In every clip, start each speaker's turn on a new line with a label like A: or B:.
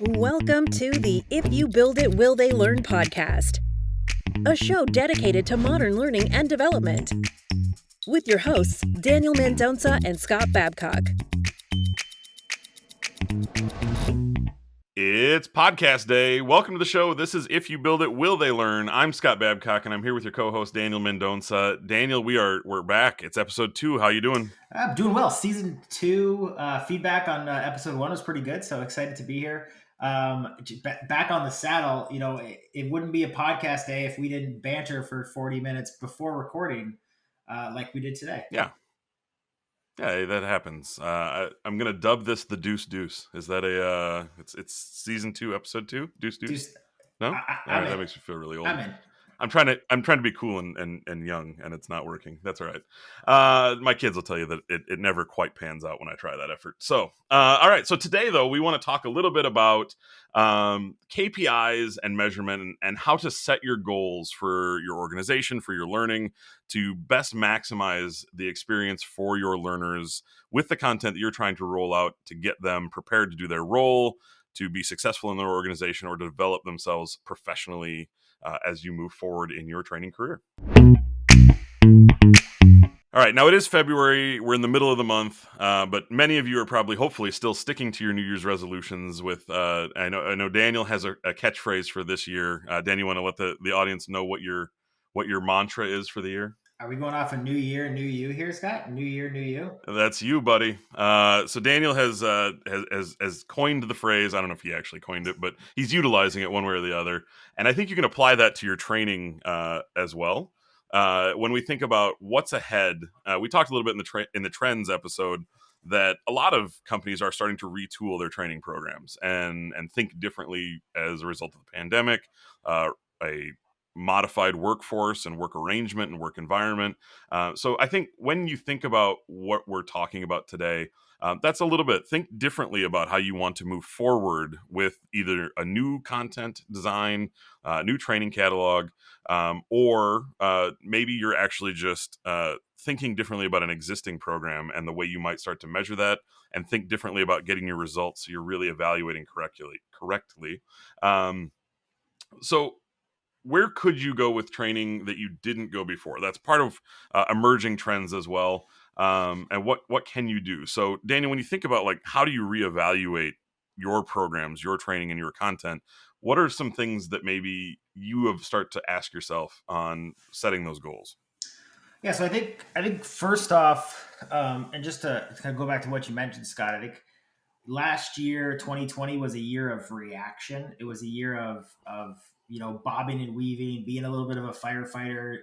A: Welcome to the If You Build It, Will They Learn podcast, a show dedicated to modern learning and development. With your hosts, Daniel Mendonca and Scott Babcock.
B: It's podcast day. Welcome to the show. This is If You Build It, Will They Learn? I'm Scott Babcock, and I'm here with your co-host, Daniel Mendonca. Daniel, we're back. It's episode 2. How you doing?
C: I'm doing well. Season 2 feedback on episode 1 was pretty good, so excited to be here. Back on the saddle, it wouldn't be a podcast day if we didn't banter for 40 minutes before recording like we did today.
B: Yeah, that happens. I'm going to dub this the Deuce Deuce. Is that it's season 2, episode 2? Deuce Deuce? No? All right, that makes me feel really old.
C: I'm in.
B: I'm trying to be cool and young, and it's not working. That's all right. My kids will tell you that it never quite pans out when I try that effort. So, all right. So today, though, we want to talk a little bit about KPIs and measurement and how to set your goals for your organization, for your learning, to best maximize the experience for your learners with the content that you're trying to roll out to get them prepared to do their role, to be successful in their organization, or to develop themselves professionally as you move forward in your training career. All right, now it is February. We're in the middle of the month, but many of you are probably, hopefully, still sticking to your New Year's resolutions. With I know Daniel has a catchphrase for this year. Dan, you want to let the audience know what your mantra is for the year?
C: Are we going off a new year, new you here, Scott? New year, new you?
B: That's you, buddy. So Daniel has coined the phrase. I don't know if he actually coined it, but he's utilizing it one way or the other. And I think you can apply that to your training as well. When we think about what's ahead, we talked a little bit in the trends episode that a lot of companies are starting to retool their training programs and think differently as a result of the pandemic, a modified workforce and work arrangement and work environment. So I think when you think about what we're talking about today, that's a little bit, think differently about how you want to move forward with either a new content design, new training catalog, or maybe you're actually just thinking differently about an existing program and the way you might start to measure that, and think differently about getting your results so you're really evaluating correctly. So where could you go with training that you didn't go before? That's part of emerging trends as well. And what can you do? So, Daniel, when you think about how do you reevaluate your programs, your training, and your content, what are some things that maybe you have started to ask yourself on setting those goals?
C: Yeah, so I think first off, and just to kind of go back to what you mentioned, Scott, I think last year, 2020, was a year of reaction. It was a year of bobbing and weaving, being a little bit of a firefighter,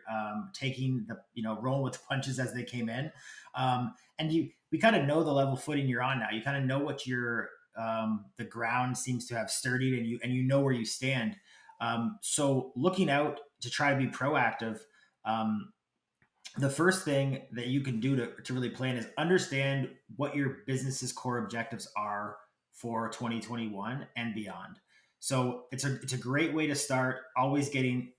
C: taking rolling with the punches as they came in. And we kind of know the level footing you're on now. You kind of know what the ground seems to have sturdied, and you know where you stand. So looking out to try to be proactive, the first thing that you can do to really plan is understand what your business's core objectives are for 2021 and beyond. So it's a great way to start. Always getting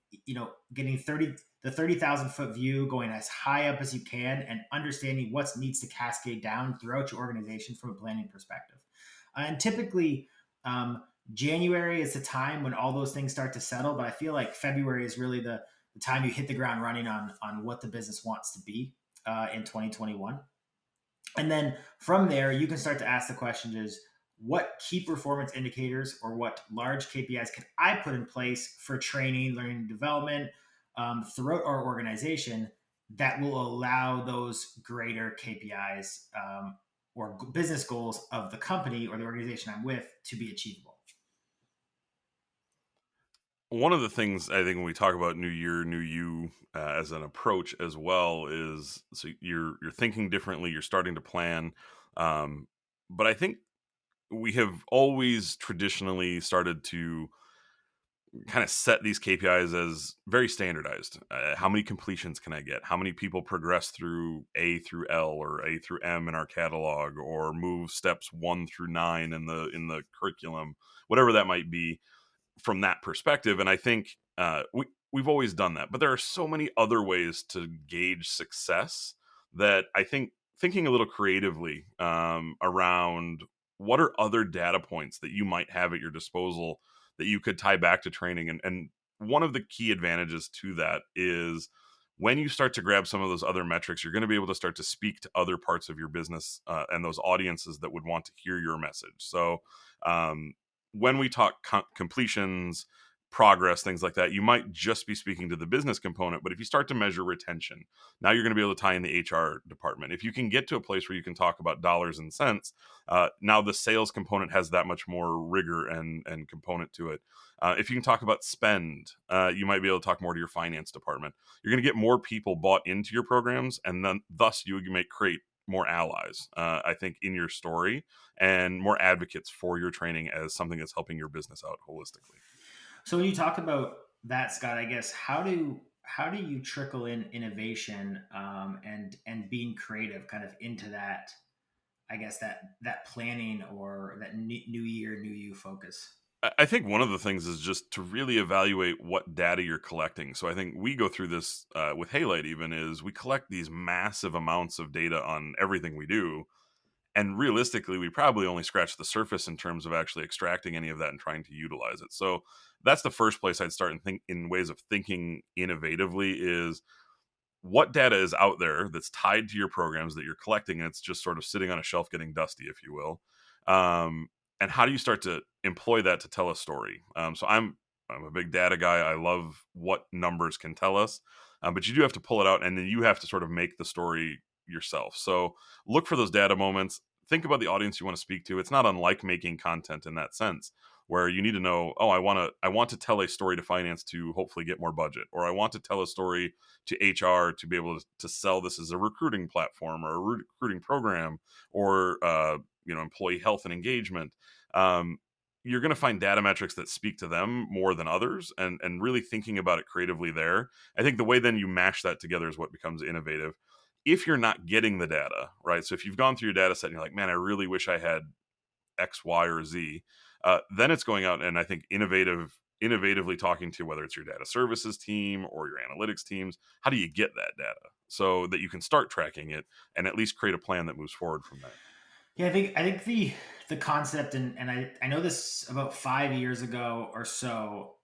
C: 30,000 foot view, going as high up as you can, and understanding what needs to cascade down throughout your organization from a planning perspective. And typically, January is the time when all those things start to settle. But I feel like February is really the time you hit the ground running on what the business wants to be in 2021. And then from there, you can start to ask the question is, what key performance indicators or what large KPIs can I put in place for training, learning, and development throughout our organization that will allow those greater KPIs or business goals of the company or the organization I'm with to be achievable?
B: One of the things I think when we talk about new year, new you as an approach as well is, so you're thinking differently, you're starting to plan. But I think we have always traditionally started to kind of set these KPIs as very standardized. How many completions can I get? How many people progress through A through L or A through M in our catalog, or move steps 1 through 9 in the curriculum, whatever that might be from that perspective. And I think we've always done that, but there are so many other ways to gauge success that I think thinking a little creatively around what are other data points that you might have at your disposal that you could tie back to training? And one of the key advantages to that is when you start to grab some of those other metrics, you're going to be able to start to speak to other parts of your business and those audiences that would want to hear your message. So um, when we talk completions, progress, things like that, you might just be speaking to the business component. But if you start to measure retention, now you're going to be able to tie in the HR department. If you can get to a place where you can talk about dollars and cents, now the sales component has that much more rigor and component to it. If you can talk about spend, you might be able to talk more to your finance department. You're going to get more people bought into your programs, and then thus you may create more allies, I think, in your story and more advocates for your training as something that's helping your business out holistically.
C: So when you talk about that, Scott, I guess how do you trickle in innovation and being creative kind of into that? I guess that planning or that new year, new you focus.
B: I think one of the things is just to really evaluate what data you're collecting. So I think we go through this with Halite even is we collect these massive amounts of data on everything we do. And realistically, we probably only scratch the surface in terms of actually extracting any of that and trying to utilize it. So that's the first place I'd start and think in ways of thinking innovatively is what data is out there that's tied to your programs that you're collecting and it's just sort of sitting on a shelf getting dusty, if you will. And how do you start to employ that to tell a story? So I'm a big data guy. I love what numbers can tell us, but you do have to pull it out and then you have to sort of make the story yourself. So look for those data moments. Think about the audience you want to speak to. It's not unlike making content in that sense, where you need to know, oh, I want to tell a story to finance to hopefully get more budget, or I want to tell a story to HR to be able to sell this as a recruiting platform or a recruiting program, or employee health and engagement. You're going to find data metrics that speak to them more than others, and really thinking about it creatively there. I think the way then you mash that together is what becomes innovative. If you're not getting the data, right? So if you've gone through your data set and you're like, man, I really wish I had X, Y, or Z, then it's going out and I think innovatively talking to whether it's your data services team or your analytics teams. How do you get that data so that you can start tracking it and at least create a plan that moves forward from that?
C: Yeah, I think the concept and I know this about 5 years ago or so,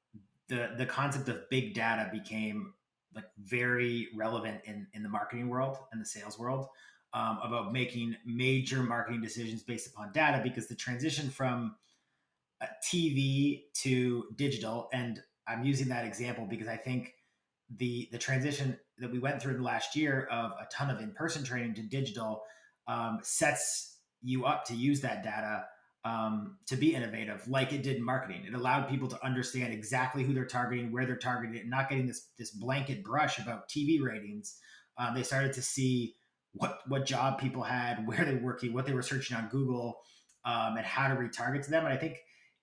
C: the concept of big data became like very relevant in the marketing world and the sales world, about making major marketing decisions based upon data, because the transition from TV to digital, and I'm using that example because I think the transition that we went through in the last year of a ton of in-person training to digital sets you up to use that data to be innovative, like it did in marketing. It allowed people to understand exactly who they're targeting, where they're targeting it, and not getting this blanket brush about TV ratings. They started to see what job people had, where they were working, what they were searching on Google, and how to retarget to them. And I think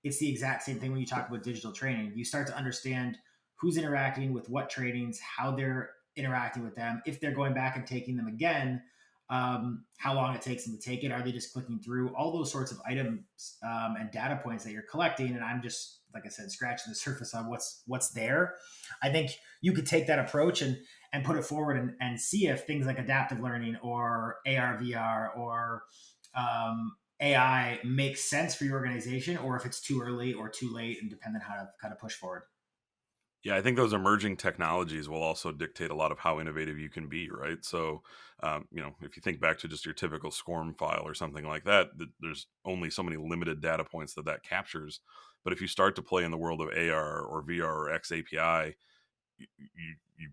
C: it's the exact same thing when you talk about digital training. You start to understand who's interacting with what trainings, how they're interacting with them, if they're going back and taking them again, how long it takes them to take it. Are they just clicking through all those sorts of items and data points that you're collecting? And I'm just, like I said, scratching the surface on what's there. I think you could take that approach and put it forward and see if things like adaptive learning or AR, VR, or AI makes sense for your organization, or if it's too early or too late, and depending on how to kind of push forward.
B: Yeah, I think those emerging technologies will also dictate a lot of how innovative you can be, right? So, if you think back to just your typical SCORM file or something like that, there's only so many limited data points that captures. But if you start to play in the world of AR or VR or XAPI, you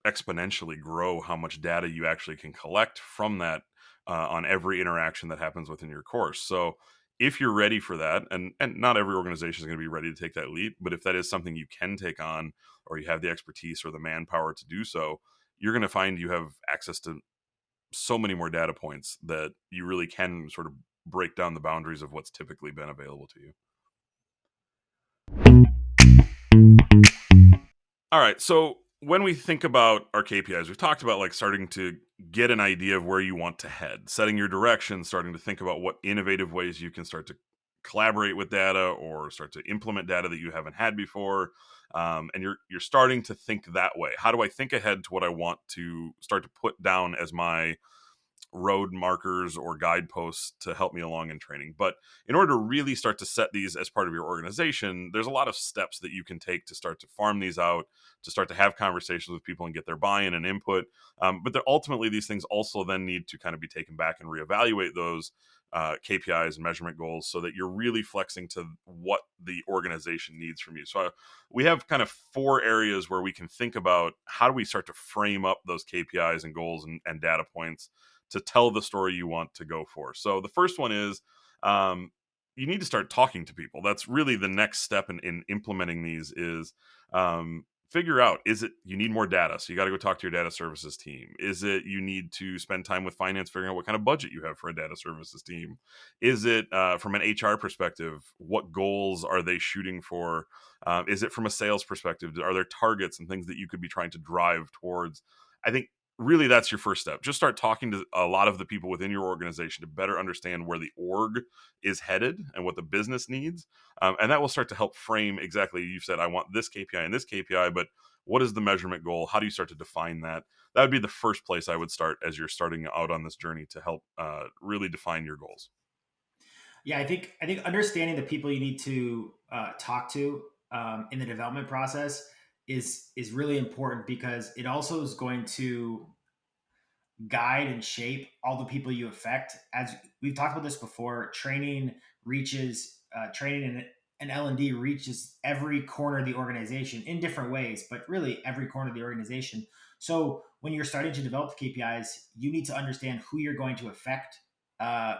B: exponentially grow how much data you actually can collect from that on every interaction that happens within your course. So if you're ready for that, and not every organization is going to be ready to take that leap, but if that is something you can take on, or you have the expertise or the manpower to do so, you're going to find you have access to so many more data points that you really can sort of break down the boundaries of what's typically been available to you. All right. So when we think about our KPIs, we've talked about like starting to get an idea of where you want to head, setting your direction, starting to think about what innovative ways you can start to collaborate with data or start to implement data that you haven't had before. And you're starting to think that way. How do I think ahead to what I want to start to put down as my road markers or guideposts to help me along in training. But in order to really start to set these as part of your organization, there's a lot of steps that you can take to start to farm these out, to start to have conversations with people and get their buy-in and input. But ultimately, these things also then need to kind of be taken back and reevaluate those KPIs and measurement goals so that you're really flexing to what the organization needs from you. So we have kind of 4 areas where we can think about how do we start to frame up those KPIs and goals and data points to tell the story you want to go for. So the first one is you need to start talking to people. That's really the next step in implementing these is figure out, is it you need more data? So you got to go talk to your data services team. Is it you need to spend time with finance figuring out what kind of budget you have for a data services team? Is it from an HR perspective, what goals are they shooting for? Is it from a sales perspective? Are there targets and things that you could be trying to drive towards? I think really that's your first step. Just start talking to a lot of the people within your organization to better understand where the org is headed and what the business needs. And that will start to help frame exactly, you've said, I want this KPI and this KPI, but what is the measurement goal? How do you start to define that? That would be the first place I would start as you're starting out on this journey to help really define your goals.
C: Yeah, I think understanding the people you need to talk to in the development process is really important, because it also is going to guide and shape all the people you affect. As we've talked about this before, training and L&D reaches every corner of the organization in different ways, but really every corner of the organization. So when you're starting to develop the KPIs, you need to understand who you're going to affect uh,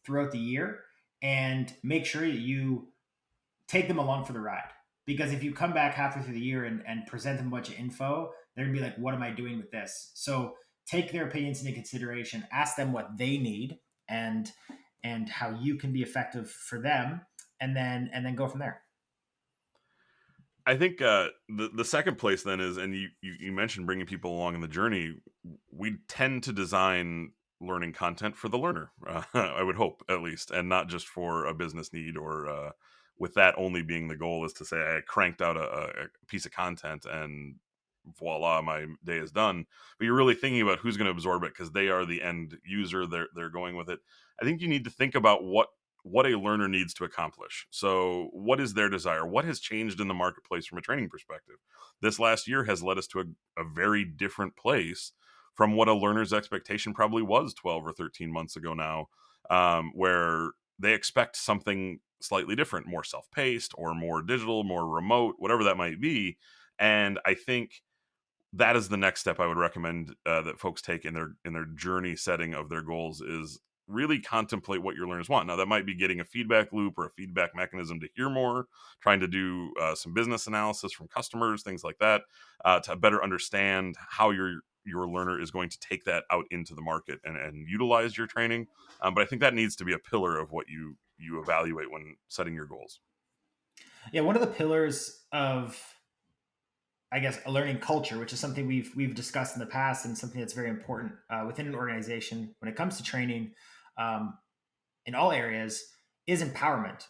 C: throughout the year, and make sure that you take them along for the ride. Because if you come back halfway through the year and present them a bunch of info, they're gonna be like, what am I doing with this? So take their opinions into consideration, ask them what they need, and how you can be effective for them, and then go from there.
B: I think the second place then is, and you mentioned bringing people along in the journey. We tend to design learning content for the learner. I would hope, at least, and not just for a business need or with that only being the goal is to say I cranked out a piece of content and voila, my day is done. But you're really thinking about who's going to absorb it because they are the end user. They're going with it. I think you need to think about what a learner needs to accomplish. So, what is their desire? What has changed in the marketplace from a training perspective? This last year has led us to a very different place from what a learner's expectation probably was 12 or 13 months ago now, where they expect something slightly different, more self-paced or more digital, more remote, whatever that might be. And I think that is the next step I would recommend that folks take in their journey setting of their goals is really contemplate what your learners want. Now, that might be getting a feedback loop or a feedback mechanism to hear more, trying to do some business analysis from customers, things like that, to better understand how your learner is going to take that out into the market and utilize your training. But I think that needs to be a pillar of what you evaluate when setting your goals.
C: Yeah, one of the pillars of, I guess, a learning culture, which is something we've discussed in the past, and something that's very important within an organization when it comes to training, um, in all areas, is empowerment.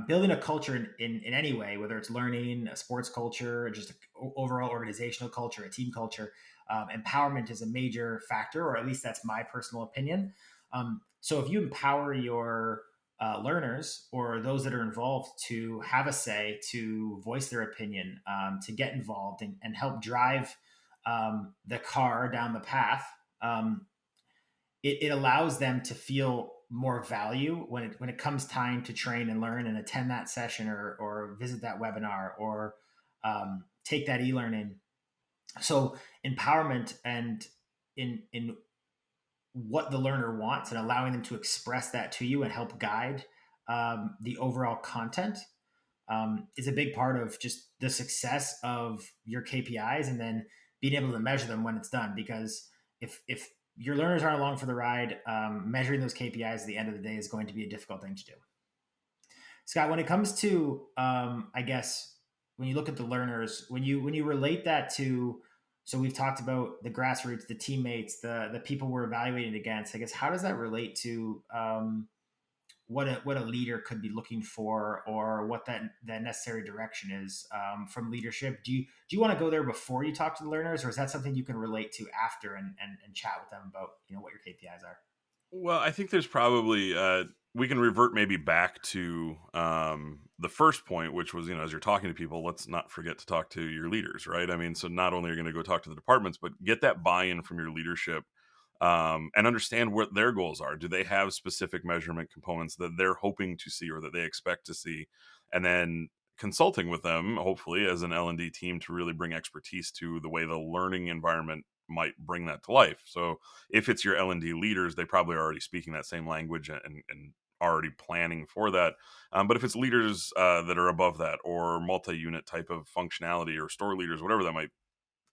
C: Building a culture in any way, whether it's learning, a sports culture, or just an overall organizational culture, a team culture, empowerment is a major factor, or at least that's my personal opinion. So if you empower your learners or those that are involved to have a say, to voice their opinion, to get involved and help drive the car down the path, um, it allows them to feel more value when it comes time to train and learn and attend that session, or visit that webinar, or take that e-learning. So empowerment and in what the learner wants, and allowing them to express that to you and help guide the overall content, is a big part of just the success of your KPIs, and then being able to measure them when it's done. Because if your learners aren't along for the ride, measuring those KPIs at the end of the day is going to be a difficult thing to do. Scott, when it comes to, I guess, when you look at the learners, when you relate that to, so we've talked about the grassroots, the teammates, the people we're evaluating against. I guess, how does that relate to what a leader could be looking for, or what that necessary direction is from leadership? Do you want to go there before you talk to the learners, or is that something you can relate to after and chat with them about what your KPIs are?
B: Well, I think there's probably we can revert maybe back to the first point, which was, as you're talking to people, let's not forget to talk to your leaders, right? I mean, so not only are you going to go talk to the departments, but get that buy-in from your leadership, and understand what their goals are. Do they have specific measurement components that they're hoping to see or that they expect to see? And then consulting with them, hopefully, as an L&D team to really bring expertise to the way the learning environment might bring that to life. So if it's your L&D leaders, they probably are already speaking that same language and already planning for that. But if it's leaders that are above that, or multi-unit type of functionality, or store leaders, whatever that might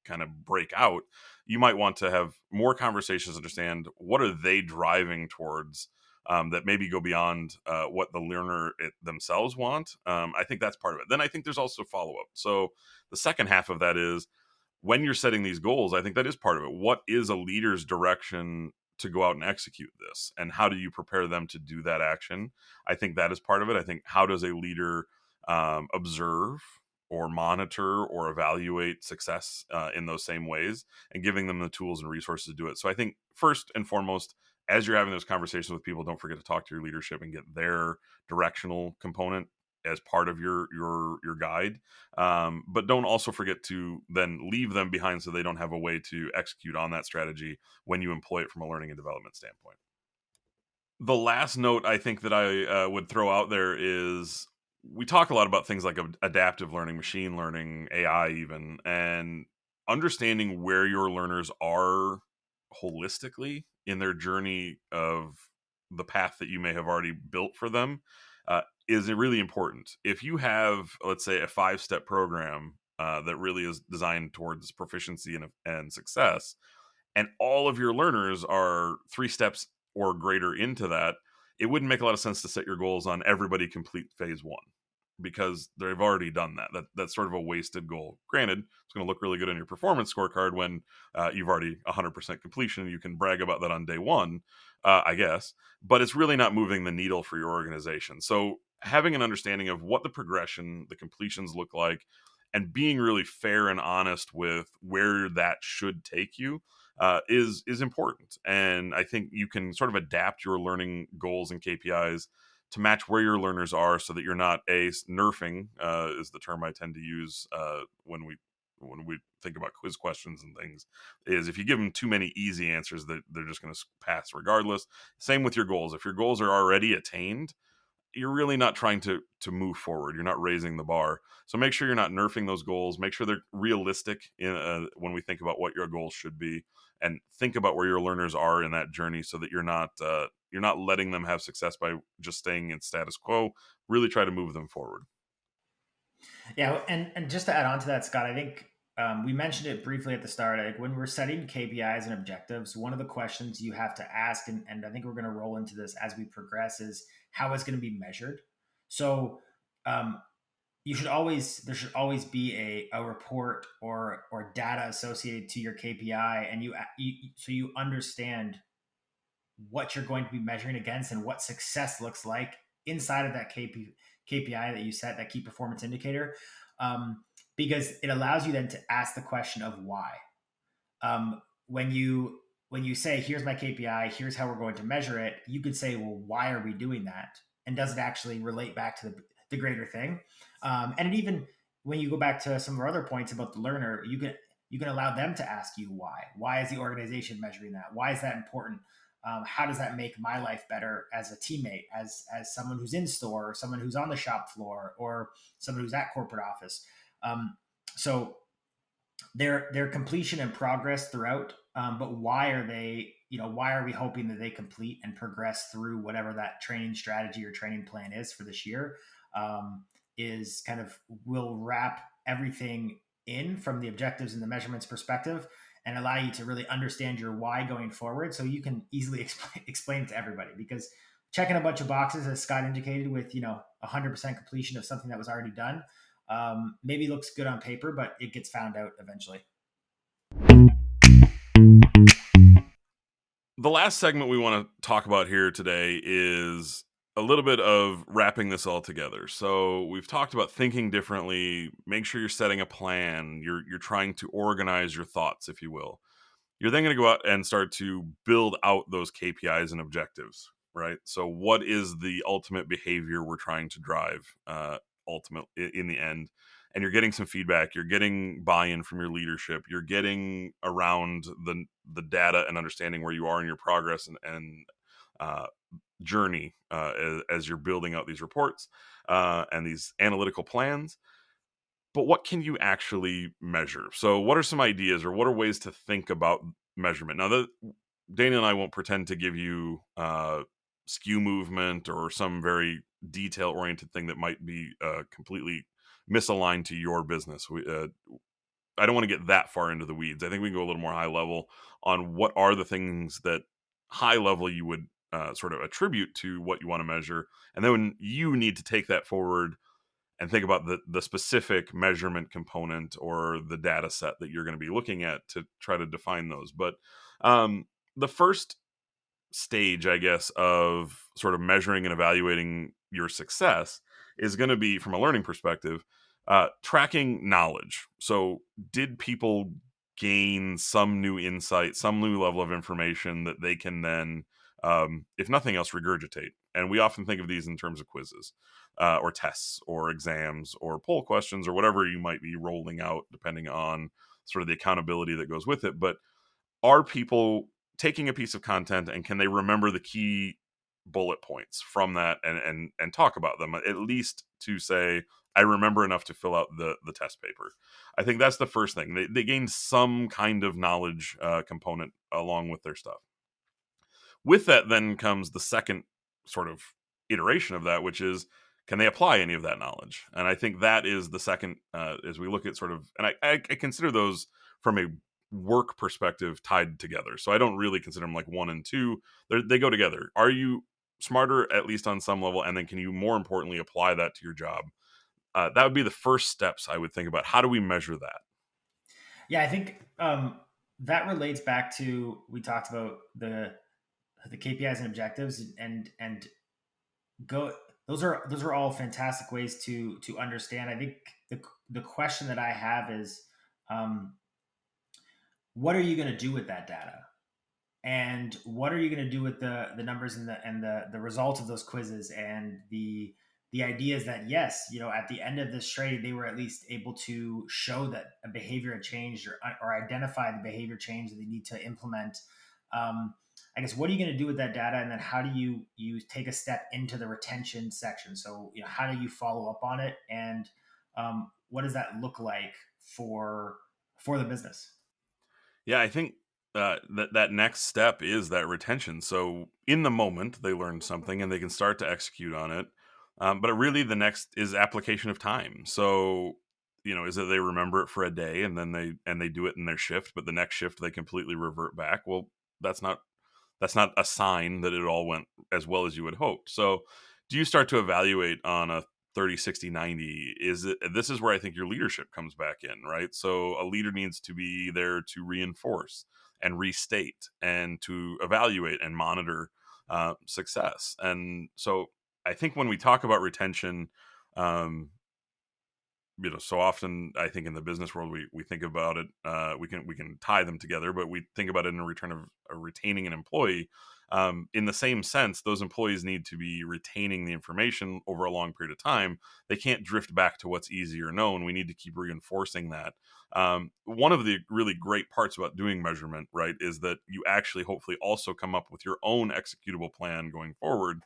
B: kind of break out, you might want to have more conversations, understand what are they driving towards, that maybe go beyond what the learner themselves want. I think that's part of it. Then I think there's also follow-up. So the second half of that is, when you're setting these goals, I think that is part of it. What is a leader's direction to go out and execute this? And how do you prepare them to do that action? I think that is part of it. I think, how does a leader observe or monitor or evaluate success in those same ways, and giving them the tools and resources to do it? So I think first and foremost, as you're having those conversations with people, don't forget to talk to your leadership and get their directional component as part of your guide, but don't also forget to then leave them behind so they don't have a way to execute on that strategy when you employ it from a learning and development standpoint. The last note I think that I would throw out there is, we talk a lot about things like adaptive learning, machine learning, AI even, and understanding where your learners are holistically in their journey of the path that you may have already built for them, is really important. If you have, let's say, a 5-step program that really is designed towards proficiency and success, and all of your learners are 3 steps or greater into that, it wouldn't make a lot of sense to set your goals on everybody complete phase 1, because they've already done that. That's sort of a wasted goal. Granted, it's going to look really good on your performance scorecard when you've already 100% completion. You can brag about that on day 1, I guess, but it's really not moving the needle for your organization. So having an understanding of what the progression, the completions look like, and being really fair and honest with where that should take you is important. And I think you can sort of adapt your learning goals and KPIs to match where your learners are, so that you're not nerfing, is the term I tend to use when we think about quiz questions and things, is if you give them too many easy answers, that they're just going to pass regardless. Same with your goals. If your goals are already attained, you're really not trying to move forward. You're not raising the bar. So make sure you're not nerfing those goals. Make sure they're realistic when we think about what your goals should be, and think about where your learners are in that journey, so that you're not letting them have success by just staying in status quo. Really try to move them forward.
C: Yeah, and just to add on to that, Scott, I think we mentioned it briefly at the start. Like, when we're setting KPIs and objectives, one of the questions you have to ask, and I think we're going to roll into this as we progress, is how it's going to be measured. So um, there should always be a report or data associated to your KPI, and so you understand what you're going to be measuring against and what success looks like inside of that KPI that you set, that key performance indicator, um, because it allows you then to ask the question of why. Um, when you say, here's my KPI, here's how we're going to measure it, you could say, well, why are we doing that? And does it actually relate back to the greater thing? And it even, when you go back to some of our other points about the learner, you can allow them to ask you why. Why is the organization measuring that? Why is that important? How does that make my life better as a teammate, as someone who's in store, or someone who's on the shop floor, or someone who's at corporate office? So their completion and progress throughout, but why are they, why are we hoping that they complete and progress through whatever that training strategy or training plan is for this year? Is kind of, will wrap everything in from the objectives and the measurements perspective, and allow you to really understand your why going forward, so you can easily explain it to everybody. Because checking a bunch of boxes, as Scott indicated, with 100% completion of something that was already done, maybe looks good on paper, but it gets found out eventually.
B: The last segment we want to talk about here today is a little bit of wrapping this all together. So we've talked about thinking differently. Make sure you're setting a plan. You're trying to organize your thoughts, if you will. you're then going to go out and start to build out those KPIs and objectives, right? So, what is the ultimate behavior we're trying to drive in the end? And you're getting some feedback, you're getting buy-in from your leadership, you're getting around the data and understanding where you are in your progress and uh, journey as you're building out these reports and these analytical plans. But what can you actually measure? So, what are some ideas or what are ways to think about measurement? Now, Daniel and I won't pretend to give you skew movement or some very detail oriented thing that might be completely misaligned to your business. I don't want to get that far into the weeds. I think we can go a little more high level on what are the things that high level you would sort of attribute to what you want to measure. And then you need to take that forward and think about the specific measurement component or the data set that you're going to be looking at to try to define those. But the first stage, I guess, of sort of measuring and evaluating your success is going to be, from a learning perspective, tracking knowledge. So, did people gain some new insight, some new level of information that they can then, if nothing else, regurgitate? And we often think of these in terms of quizzes or tests or exams or poll questions or whatever you might be rolling out, depending on sort of the accountability that goes with it. But are people taking a piece of content and can they remember the key bullet points from that and talk about them, at least to say, I remember enough to fill out the test paper? I think that's the first thing. They gain some kind of knowledge component along with their stuff. With that then comes the second sort of iteration of that, which is, can they apply any of that knowledge? And I think that is the second, as we look at sort of, and I consider those from a work perspective tied together. So I don't really consider them like one and two. They go together. Are you smarter, at least on some level? And then can you more importantly apply that to your job? That would be the first steps I would think about. How do we measure that?
C: Yeah, I think that relates back to, we talked about the KPIs and objectives, and go. Those are all fantastic ways to understand. I think the question that I have is, um, what are you going to do with that data? And what are you going to do with the numbers and the results of those quizzes, and the idea is that, yes, at the end of this trade they were at least able to show that a behavior had changed, or identify the behavior change that they need to implement. I guess, what are you going to do with that data, and then how do you take a step into the retention section? So how do you follow up on it, and what does that look like for the business?
B: Yeah, I think that next step is that retention. So in the moment, they learn something and they can start to execute on it. But really, the next is application of time. So is that they remember it for a day and then they do it in their shift, but the next shift they completely revert back. Well, that's not a sign that it all went as well as you had hoped. So do you start to evaluate on a 30, 60, 90? This is where I think your leadership comes back in, right? So a leader needs to be there to reinforce and restate and to evaluate and monitor success. And so I think when we talk about retention, so often I think in the business world we think about it, we can tie them together, but we think about it in a return of retaining an employee. In the same sense, those employees need to be retaining the information over a long period of time. They can't drift back to what's easy or known. We need to keep reinforcing that. One of the really great parts about doing measurement, right, is that you actually hopefully also come up with your own executable plan going forward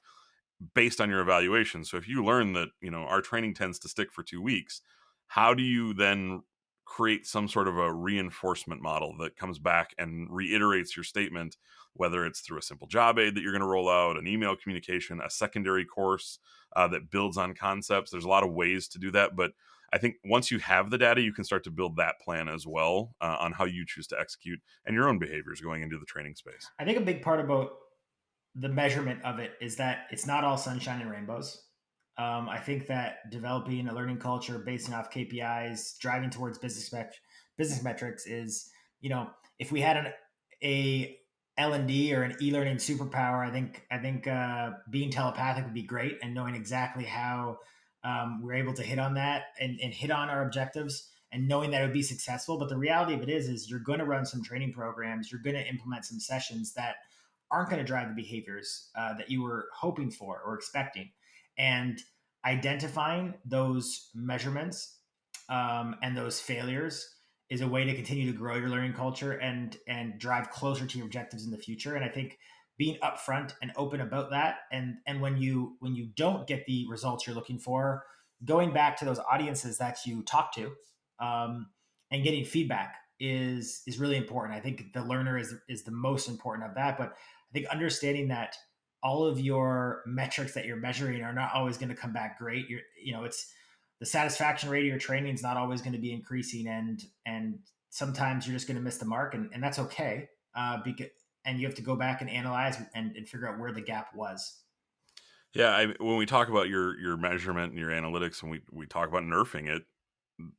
B: based on your evaluation. So if you learn that, our training tends to stick for 2 weeks, how do you then create some sort of a reinforcement model that comes back and reiterates your statement, whether it's through a simple job aid that you're going to roll out, an email communication, a secondary course that builds on concepts? There's a lot of ways to do that, but I think once you have the data, you can start to build that plan as well on how you choose to execute and your own behaviors going into the training space.
C: I think a big part about the measurement of it is that it's not all sunshine and rainbows. I think that developing a learning culture, basing off KPIs, driving towards business metrics is, if we had a L&D or an e-learning superpower, I think being telepathic would be great, and knowing exactly how we're able to hit on that and hit on our objectives. and knowing that it would be successful. But the reality of it is you're going to run some training programs, you're going to implement some sessions that aren't going to drive the behaviors that you were hoping for or expecting. And identifying those measurements and those failures is a way to continue to grow your learning culture and drive closer to your objectives in the future. And I think being upfront and open about that, and when you don't get the results you're looking for, going back to those audiences that you talk to, and getting feedback is really important. I think the learner is the most important of that. But I think understanding that all of your metrics that you're measuring are not always going to come back great. It's the satisfaction rate of your training is not always going to be increasing, and sometimes you're just going to miss the mark, and that's okay. And you have to go back and analyze and figure out where the gap was.
B: Yeah, when we talk about your measurement and your analytics, and we talk about nerfing it,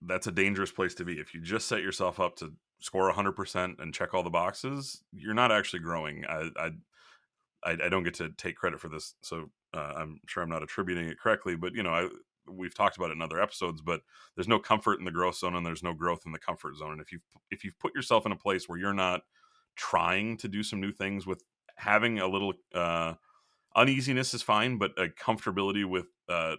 B: that's a dangerous place to be. If you just set yourself up to score 100% and check all the boxes, you're not actually growing. I don't get to take credit for this, so I'm sure I'm not attributing it correctly. But we've talked about it in other episodes. But there's no comfort in the growth zone, and there's no growth in the comfort zone. And if you've put yourself in a place where you're not trying to do some new things, with having a little uneasiness is fine, but a comfortability with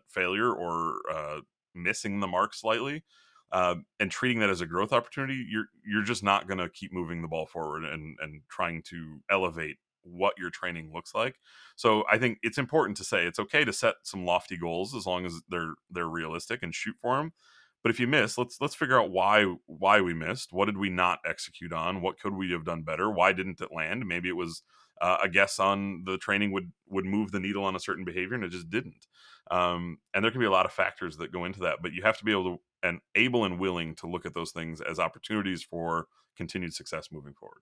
B: failure or missing the mark slightly, and treating that as a growth opportunity, you're just not going to keep moving the ball forward and trying to elevate what your training looks like. So I think it's important to say it's okay to set some lofty goals as long as they're realistic, and shoot for them. But if you miss, let's figure out why we missed. What did we not execute on? What could we have done better? Why didn't it land? Maybe it was a guess on the training would move the needle on a certain behavior, and it just didn't. And there can be a lot of factors that go into that, but you have to be able and willing to look at those things as opportunities for continued success moving forward.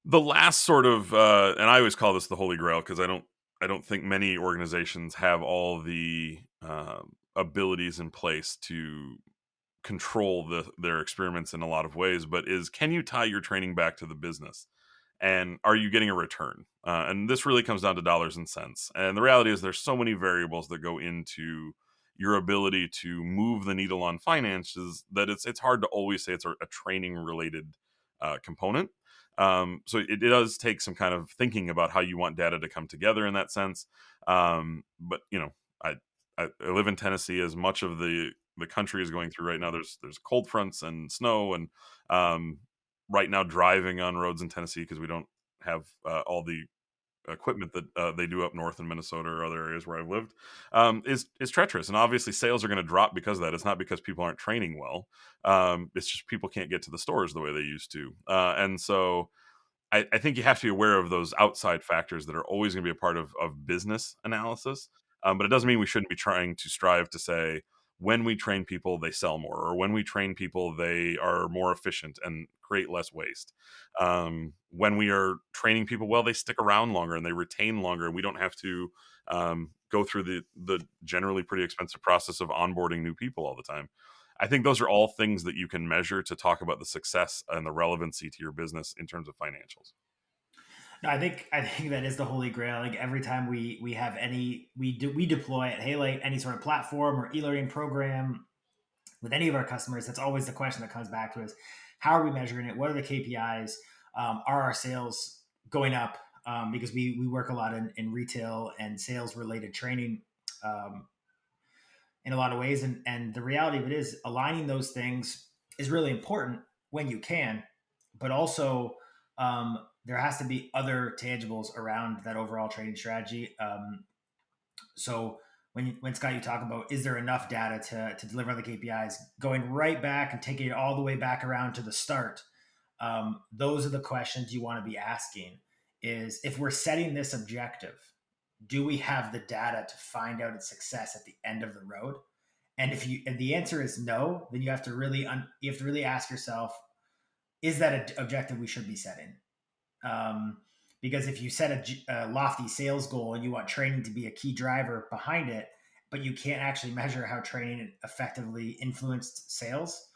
B: The last sort of, and I always call this the Holy Grail, because I don't think many organizations have all the abilities in place to control their experiments in a lot of ways, but is, can you tie your training back to the business, and are you getting a return? And this really comes down to dollars and cents. And the reality is there's so many variables that go into your ability to move the needle on finances that it's hard to always say it's a training related component. So it does take some kind of thinking about how you want data to come together in that sense. But I live in Tennessee. As much of the country is going through right now, there's cold fronts and snow, and right now driving on roads in Tennessee, because we don't have all the equipment that they do up north in Minnesota or other areas where I've lived, is treacherous. And obviously sales are going to drop because of that. It's not because people aren't training well. It's just people can't get to the stores the way they used to. And so I think you have to be aware of those outside factors that are always going to be a part of business analysis. But it doesn't mean we shouldn't be trying to strive to say, when we train people, they sell more, or when we train people, they are more efficient and create less waste. When we are training people well, they stick around longer and they retain longer, and we don't have to go through the generally pretty expensive process of onboarding new people all the time. I think those are all things that you can measure to talk about the success and the relevancy to your business in terms of financials.
C: No, I think that is the Holy Grail. Like every time we have we deploy at Halite any sort of platform or e-learning program with any of our customers, that's always the question that comes back to us: how are we measuring it? What are the KPIs? Are our sales going up? Because we work a lot in retail and sales related training in a lot of ways, and the reality of it is aligning those things is really important when you can, but also there has to be other tangibles around that overall trading strategy. So when Scott, you talk about, is there enough data to deliver on the KPIs, going right back and taking it all the way back around to the start, those are the questions you want to be asking. Is, if we're setting this objective, do we have the data to find out its success at the end of the road? And if the answer is no, then you have to really ask yourself, is that an objective we should be setting? Because if you set a lofty sales goal and you want training to be a key driver behind it, but you can't actually measure how training effectively influenced sales,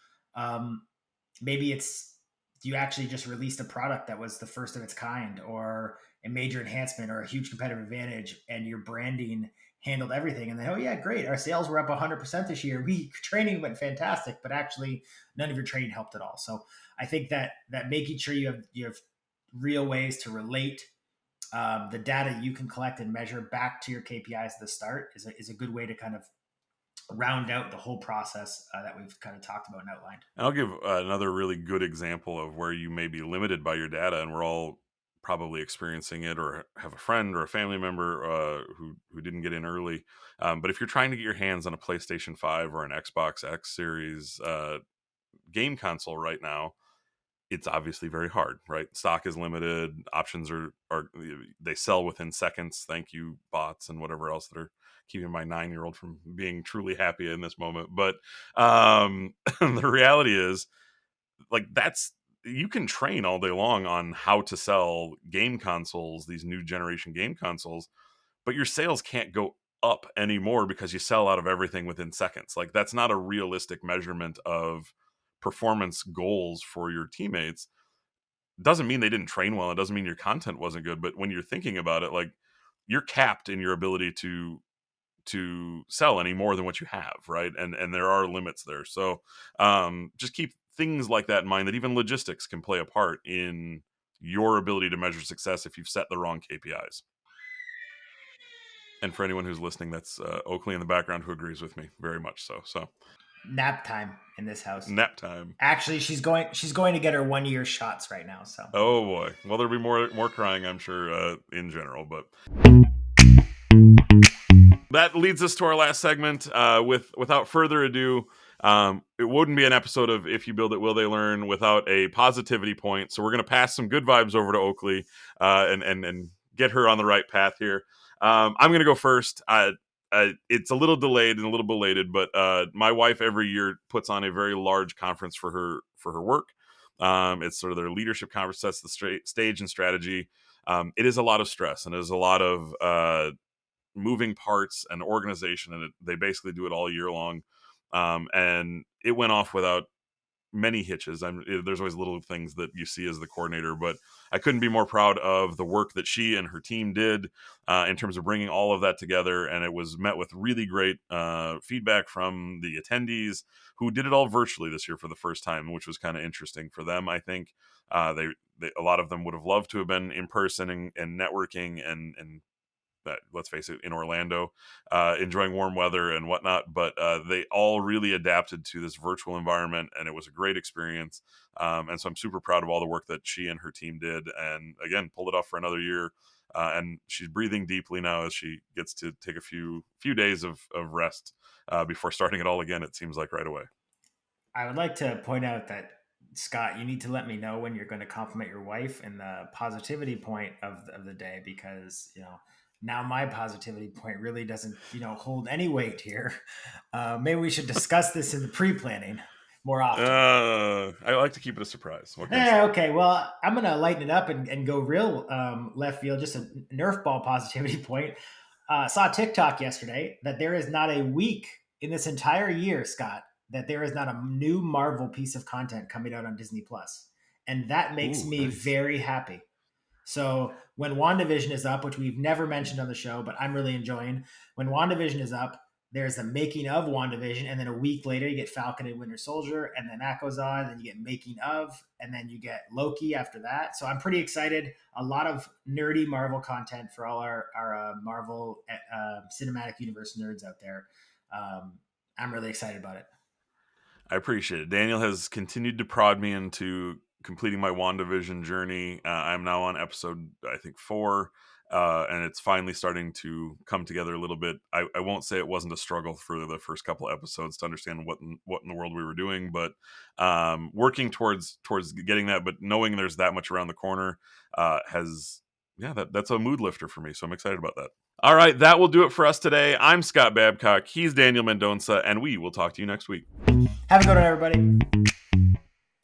C: maybe it's, you actually just released a product that was the first of its kind, or a major enhancement, or a huge competitive advantage, and your branding handled everything. And then, oh yeah, great. Our sales were up 100% this year. Training went fantastic, but actually none of your training helped at all. So I think that making sure you have real ways to relate the data you can collect and measure back to your KPIs at the start is a good way to kind of round out the whole process that we've kind of talked about and outlined.
B: I'll give another really good example of where you may be limited by your data, and we're all probably experiencing it or have a friend or a family member who didn't get in early. But if you're trying to get your hands on a PlayStation 5 or an Xbox X Series game console right now, it's obviously very hard, right? Stock is limited. Options are they sell within seconds. Thank you, bots and whatever else that are keeping my 9-year-old from being truly happy in this moment. But the reality is, like, you can train all day long on how to sell game consoles, these new generation game consoles, but your sales can't go up anymore because you sell out of everything within seconds. Like, that's not a realistic measurement of performance goals for your teammates. Doesn't mean they didn't train well. It doesn't mean your content wasn't good. But when you're thinking about it, like, you're capped in your ability to sell any more than what you have, right? And there are limits there. So just keep things like that in mind, that even logistics can play a part in your ability to measure success if you've set the wrong KPIs. And for anyone who's listening, that's Oakley in the background, who agrees with me very much so. So
C: nap time in this house.
B: Nap time.
C: Actually, she's going to get her 1-year shots right now. So.
B: Oh boy. Well, there'll be more crying, I'm sure, in general. But that leads us to our last segment. Without further ado, it wouldn't be an episode of If You Build It, Will They Learn without a positivity point. So we're going to pass some good vibes over to Oakley and get her on the right path here. I'm going to go first. It's a little delayed and a little belated, but my wife every year puts on a very large conference for her work. It's sort of their leadership conference, sets the stage and strategy. It is a lot of stress, and it is a lot of moving parts and organization, and they basically do it all year long. And it went off without many hitches. There's always little things that you see as the coordinator, but I couldn't be more proud of the work that she and her team did in terms of bringing all of that together. And it was met with really great feedback from the attendees, who did it all virtually this year for the first time, which was kind of interesting for them. I think a lot of them would have loved to have been in person and networking and that, let's face it, in Orlando, enjoying warm weather and whatnot, but they all really adapted to this virtual environment, and it was a great experience. And so I'm super proud of all the work that she and her team did, and again, pulled it off for another year. And she's breathing deeply now as she gets to take a few days of rest before starting it all again, it seems like right away.
C: I would like to point out that, Scott, you need to let me know when you're going to compliment your wife in the positivity point of the day, because, now my positivity point really doesn't, hold any weight here. Maybe we should discuss this in the pre-planning more often.
B: I like to keep it a surprise.
C: Okay. Well, I'm going to lighten it up and go real left field, just a Nerf ball positivity point. Saw TikTok yesterday that there is not a week in this entire year, Scott, that there is not a new Marvel piece of content coming out on Disney Plus. And that makes me very happy. So when WandaVision is up, which we've never mentioned on the show, but I'm really enjoying, when WandaVision is up, there's a making of WandaVision, and then a week later you get Falcon and Winter Soldier, and then that goes on, then you get making of, and then you get Loki after that. So I'm pretty excited. A lot of nerdy Marvel content for all our Marvel Cinematic Universe nerds out there. I'm really excited about it.
B: I appreciate it. Daniel has continued to prod me into completing my WandaVision journey. I'm now on episode, I think, 4, and it's finally starting to come together a little bit. I won't say it wasn't a struggle for the first couple of episodes to understand what in the world we were doing, but working towards getting that, but knowing there's that much around the corner that's a mood lifter for me, so I'm excited about that. All right, that will do it for us today. I'm Scott Babcock, he's Daniel Mendonca, and we will talk to you next week.
C: Have a good one, everybody.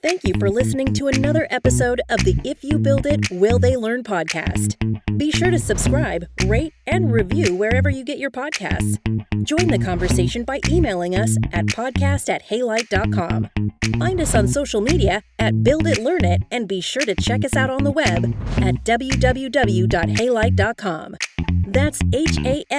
A: Thank you for listening to another episode of the If You Build It, Will They Learn podcast. Be sure to subscribe, rate, and review wherever you get your podcasts. Join the conversation by emailing us at podcast@haylight.com. Find us on social media at Build It, Learn It, and be sure to check us out on the web at www.halight.com. That's HALIGHT.com.